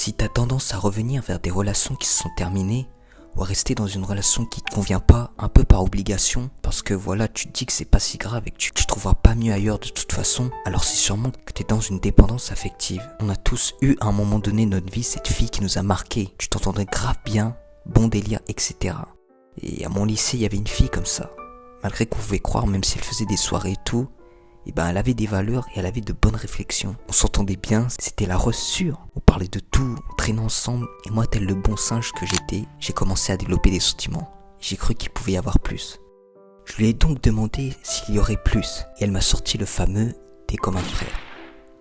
Si t'as tendance à revenir vers des relations qui se sont terminées, ou à rester dans une relation qui te convient pas, un peu par obligation, parce que voilà, tu te dis que c'est pas si grave et que tu trouveras pas mieux ailleurs de toute façon, alors c'est sûrement que t'es dans une dépendance affective. On a tous eu à un moment donné de notre vie cette fille qui nous a marqué. Tu t'entendais grave bien, bon délire, etc. Et à mon lycée, il y avait une fille comme ça. Malgré qu'on pouvait croire, même si elle faisait des soirées et tout, et ben elle avait des valeurs et elle avait de bonnes réflexions. On s'entendait bien, c'était la sûre. On parlait de tout, on traînait ensemble, et moi tel le bon singe que j'étais, j'ai commencé à développer des sentiments. J'ai cru qu'il pouvait y avoir plus. Je lui ai donc demandé s'il y aurait plus, et elle m'a sorti le fameux « t'es comme un frère ».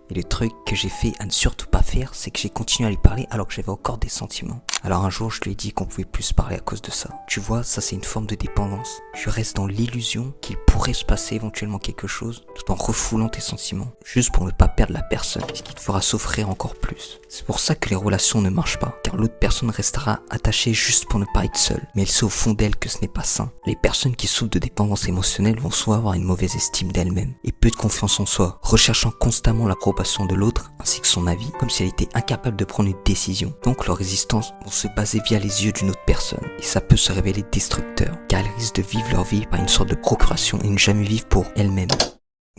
Et le truc que j'ai fait à ne surtout pas faire, c'est que j'ai continué à lui parler alors que j'avais encore des sentiments. Alors un jour, je lui ai dit qu'on pouvait plus se parler à cause de ça. Tu vois, ça c'est une forme de dépendance. Je reste dans l'illusion qu'il pourrait se passer éventuellement quelque chose, tout en refoulant tes sentiments, juste pour ne pas perdre la personne, ce qui te fera souffrir encore plus. C'est pour ça que les relations ne marchent pas, car l'autre personne restera attachée juste pour ne pas être seule. Mais elle sait au fond d'elle que ce n'est pas sain. Les personnes qui souffrent de dépendance émotionnelle vont soit avoir une mauvaise estime d'elles-mêmes et peu de confiance en soi, recherchant constamment l'approbation de l'autre ainsi que son avis, comme si elle était incapable de prendre une décision. Donc leur résistance vont se baser via les yeux d'une autre personne, et ça peut se révéler destructeur, car elles risquent de vivre leur vie par une sorte de procuration et ne jamais vivre pour elles-mêmes.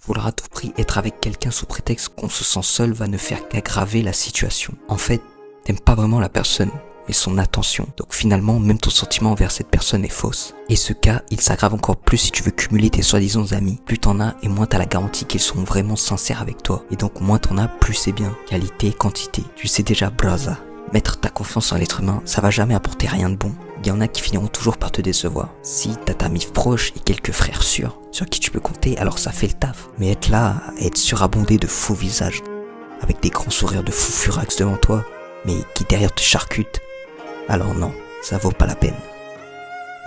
Vouloir à tout prix être avec quelqu'un sous prétexte qu'on se sent seul va ne faire qu'aggraver la situation. En fait, t'aimes pas vraiment la personne, mais son attention. Donc finalement, même ton sentiment envers cette personne est fausse. Et ce cas, il s'aggrave encore plus si tu veux cumuler tes soi-disant amis. Plus t'en as et moins t'as la garantie qu'ils sont vraiment sincères avec toi. Et donc moins t'en as, plus c'est bien. Qualité, quantité. Tu sais déjà, braza. Mettre ta confiance en l'être humain, ça va jamais apporter rien de bon. Il y en a qui finiront toujours par te décevoir. Si t'as ta mif proche et quelques frères sûrs, sur qui tu peux compter, alors ça fait le taf. Mais être là, être surabondé de faux visages, avec des grands sourires de fou furax devant toi, mais qui derrière te charcutent, alors non, ça vaut pas la peine.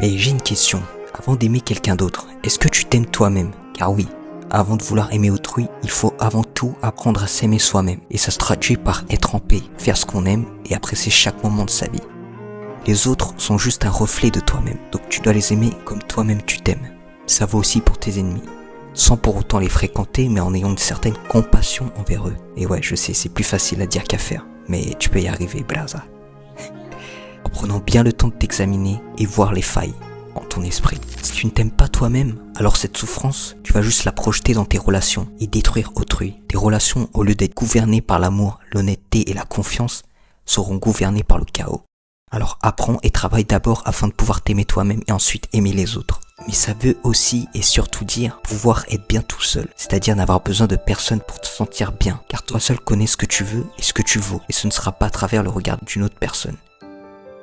Mais j'ai une question. Avant d'aimer quelqu'un d'autre, est-ce que tu t'aimes toi-même? Car oui, avant de vouloir aimer autrui, il faut avant tout apprendre à s'aimer soi-même. Et ça se traduit par être en paix, faire ce qu'on aime et apprécier chaque moment de sa vie. Les autres sont juste un reflet de toi-même, donc tu dois les aimer comme toi-même tu t'aimes. Ça vaut aussi pour tes ennemis. Sans pour autant les fréquenter, mais en ayant une certaine compassion envers eux. Et ouais, je sais, c'est plus facile à dire qu'à faire, mais tu peux y arriver, blaza. En prenant bien le temps de t'examiner et voir les failles en ton esprit. Si tu ne t'aimes pas toi-même, alors cette souffrance, tu vas juste la projeter dans tes relations et détruire autrui. Tes relations, au lieu d'être gouvernées par l'amour, l'honnêteté et la confiance, seront gouvernées par le chaos. Alors apprends et travaille d'abord afin de pouvoir t'aimer toi-même et ensuite aimer les autres. Mais ça veut aussi et surtout dire pouvoir être bien tout seul, c'est-à-dire n'avoir besoin de personne pour te sentir bien, car toi seul connais ce que tu veux et ce que tu vaux, et ce ne sera pas à travers le regard d'une autre personne.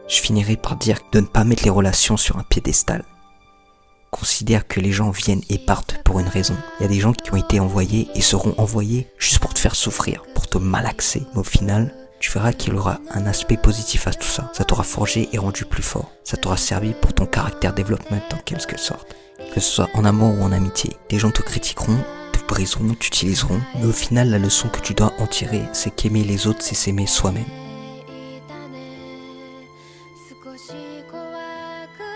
Je finirai par dire de ne pas mettre les relations sur un piédestal. Considère que les gens viennent et partent pour une raison. Il y a des gens qui ont été envoyés et seront envoyés juste pour te faire souffrir, pour te malaxer. Mais au final, tu verras qu'il y aura un aspect positif à tout ça. Ça t'aura forgé et rendu plus fort. Ça t'aura servi pour ton caractère développement en quelque sorte. Que ce soit en amour ou en amitié. Des gens te critiqueront, te briseront, t'utiliseront. Mais au final, la leçon que tu dois en tirer, c'est qu'aimer les autres, c'est s'aimer soi-même. 少し怖く